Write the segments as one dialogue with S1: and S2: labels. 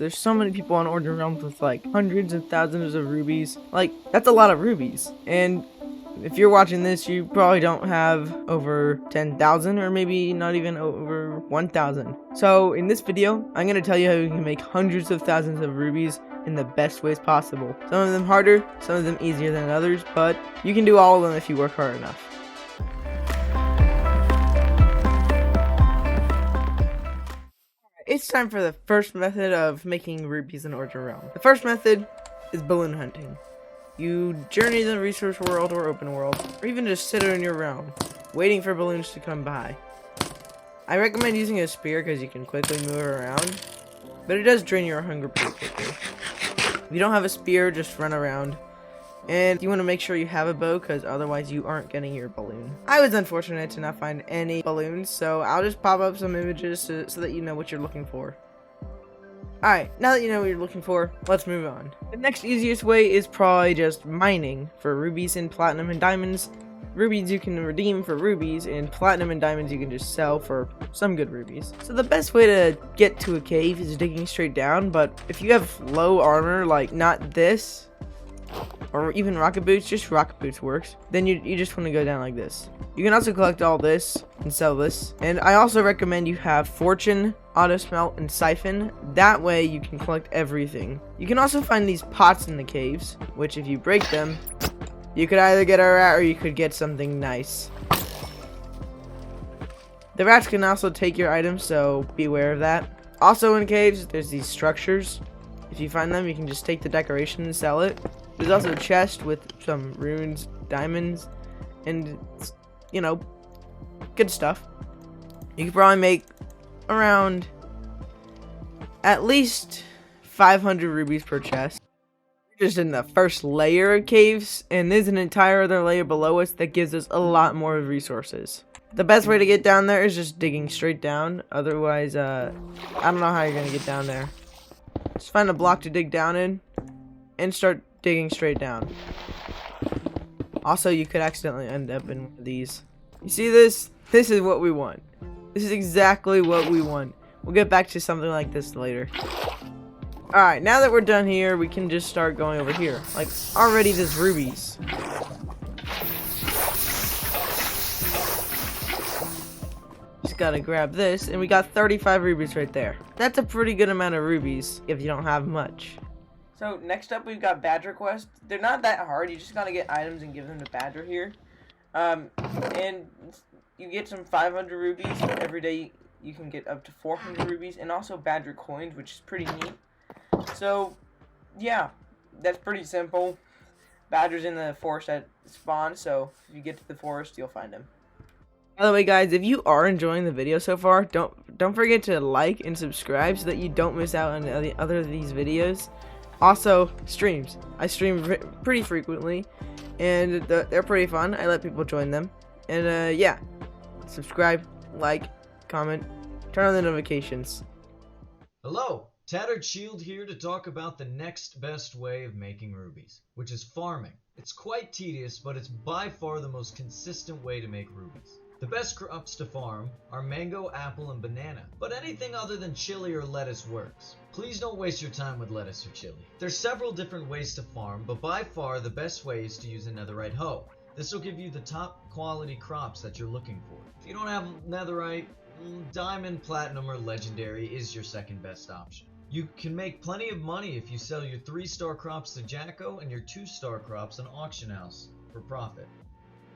S1: There's so many people on Origin Realms with like hundreds of thousands of rubies. Like, that's a lot of rubies. And if you're watching this, you probably don't have over 10,000 or maybe not even over 1,000. So in this video, I'm going to tell you how you can make hundreds of thousands of rubies in the best ways possible. Some of them harder, some of them easier than others, but you can do all of them if you work hard enough. It's time for the first method of making rubies in Origin Realm. The first method is balloon hunting. You journey the resource world or open world, or even just sit in your realm, waiting for balloons to come by. I recommend using a spear because you can quickly move around, but it does drain your hunger pretty quickly. If you don't have a spear, just run around. And you want to make sure you have a bow, because otherwise you aren't getting your balloon. I was unfortunate to not find any balloons, so I'll just pop up some images so that you know what you're looking for. Alright, now that you know what you're looking for, let's move on. The next easiest way is probably just mining for rubies and platinum and diamonds. Rubies you can redeem for rubies, and platinum and diamonds you can just sell for some good rubies. So the best way to get to a cave is digging straight down, but if you have low armor, like not this, or even rocket boots, just rocket boots works, then you just want to go down like this. You can also collect all this and sell this. And I also recommend you have fortune, auto smelt, and siphon. That way you can collect everything. You can also find these pots in the caves, which if you break them, you could either get a rat or you could get something nice. The rats can also take your items, so beware of that. Also in caves, there's these structures. If you find them, you can just take the decoration and sell it. There's also a chest with some runes, diamonds, and, you know, good stuff. You could probably make around at least 500 rubies per chest. We're just in the first layer of caves, and there's an entire other layer below us that gives us a lot more resources. The best way to get down there is just digging straight down. Otherwise, I don't know how you're going to get down there. Just find a block to dig down in and start digging straight down. Also, you could accidentally end up in one of these. You see this? This is what we want. This is exactly what we want. We'll get back to something like this later. Alright, now that we're done here, we can just start going over here. Like, already there's rubies. Just gotta grab this, and we got 35 rubies right there. That's a pretty good amount of rubies if you don't have much. So next up we've got badger quests. They're not that hard, you just gotta get items and give them to badger here. And you get some 500 rubies. Every day you can get up to 400 rubies, and also badger coins, which is pretty neat. So yeah, that's pretty simple. Badger's in the forest at spawn, so if you get to the forest you'll find him. By the way guys, if you are enjoying the video so far, don't forget to like and subscribe so that you don't miss out on the other of these videos. Also, streams. I stream pretty frequently, and they're pretty fun. I let people join them. And yeah, subscribe, like, comment, turn on the notifications.
S2: Hello, TatteredSheild here to talk about the next best way of making rubies, which is farming. It's quite tedious, but it's by far the most consistent way to make rubies. The best crops to farm are mango, apple, and banana, but anything other than chili or lettuce works. Please don't waste your time with lettuce or chili. There's several different ways to farm, but by far the best way is to use a netherite hoe. This will give you the top quality crops that you're looking for. If you don't have netherite, diamond, platinum, or legendary is your second best option. You can make plenty of money if you sell your 3-star crops to Jacko and your 2-star crops on auction house for profit.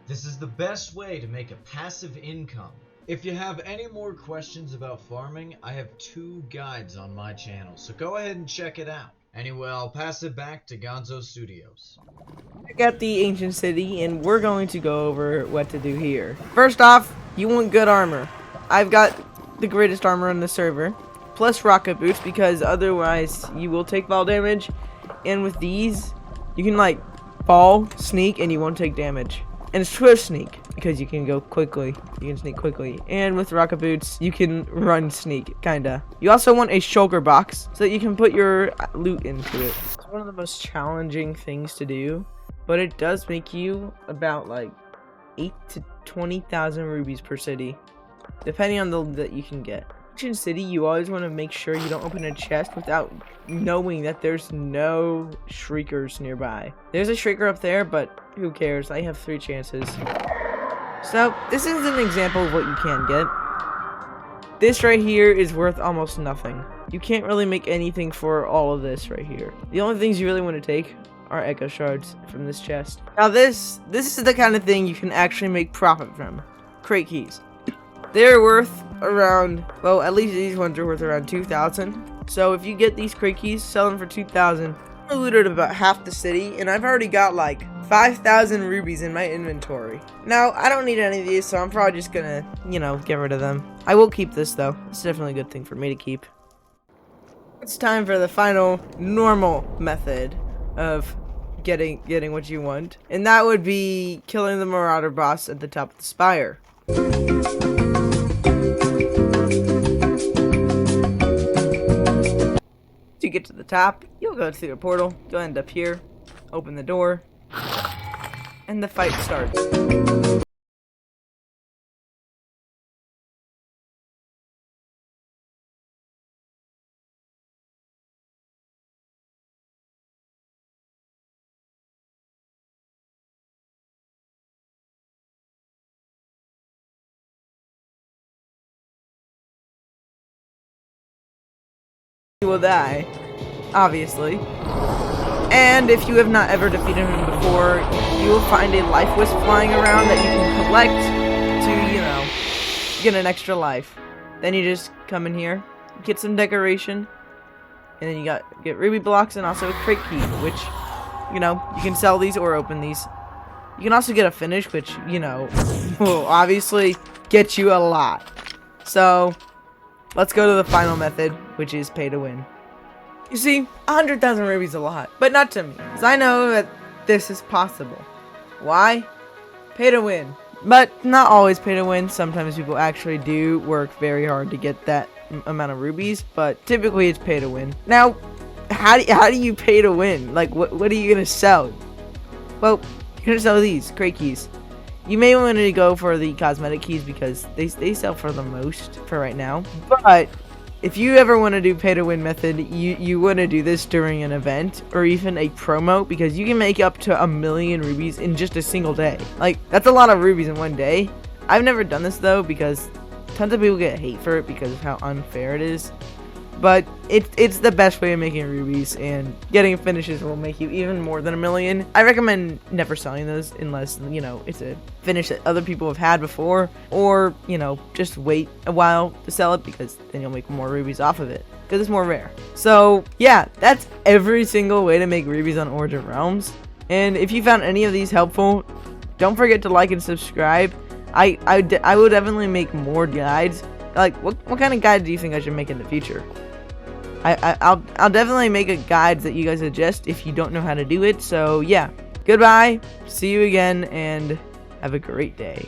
S2: This is the best way to make a passive income. If you have any more questions about farming, I have 2 guides on my channel, so go ahead and check it out. Anyway, I'll pass it back to GonzoStudioz.
S1: Check out the ancient city, and we're going to go over what to do here. First off, you want good armor. I've got the greatest armor on the server, plus rocket boots, because otherwise you will take fall damage. And with these, you can like fall, sneak, and you won't take damage. And it's swift sneak, because you can go quickly. You can sneak quickly. And with rocket boots, you can run sneak, kinda. You also want a shulker box, so that you can put your loot into it. It's one of the most challenging things to do, but it does make you about like 8 to 20,000 rubies per city, depending on the loot that you can get. Ancient City, you always want to make sure you don't open a chest without knowing that there's no shriekers nearby. There's a shrieker up there, but who cares? I have 3 chances. So, this is an example of what you can get. This right here is worth almost nothing. You can't really make anything for all of this right here. The only things you really want to take are echo shards from this chest. Now this is the kind of thing you can actually make profit from. Crate keys. They're worth around, well, at least these ones are worth around 2,000. So if you get these crate keys, sell them for 2,000. I looted about half the city, and I've already got like 5,000 rubies in my inventory. Now, I don't need any of these, so I'm probably just gonna, get rid of them. I will keep this though. It's definitely a good thing for me to keep. It's time for the final normal method of getting what you want, and that would be killing the Marauder boss at the top of the spire. To get to the top, you'll go through a portal, you'll end up here, open the door, and the fight starts. You will die, obviously. And if you have not ever defeated him before, you will find a life wisp flying around that you can collect to, get an extra life. Then you just come in here, get some decoration, and then you get ruby blocks and also a crate key, which, you can sell these or open these. You can also get a finish, which, will obviously get you a lot. So, let's go to the final method, which is pay to win. You see, 100,000 rubies is a lot, but not to me, because I know that this is possible. Why? Pay to win. But not always pay to win. Sometimes people actually do work very hard to get that amount of rubies, but typically it's pay to win. Now, how do you pay to win? Like, what are you going to sell? Well, you're going to sell these crate keys. You may want to go for the cosmetic keys because they sell for the most for right now. But if you ever want to do pay to win method, you want to do this during an event or even a promo, because you can make up to 1,000,000 rubies in just a single day. Like, that's a lot of rubies in one day. I've never done this though because tons of people get hate for it because of how unfair it is. But it's the best way of making rubies, and getting finishes will make you even more than 1,000,000. I recommend never selling those unless, it's a finish that other people have had before, or, just wait a while to sell it, because then you'll make more rubies off of it, because it's more rare. So, yeah, that's every single way to make rubies on Origin Realms. And if you found any of these helpful, don't forget to like and subscribe. I will definitely make more guides. Like, what kind of guide do you think I should make in the future? I'll definitely make a guide that you guys suggest if you don't know how to do it. So yeah, goodbye, see you again, and have a great day.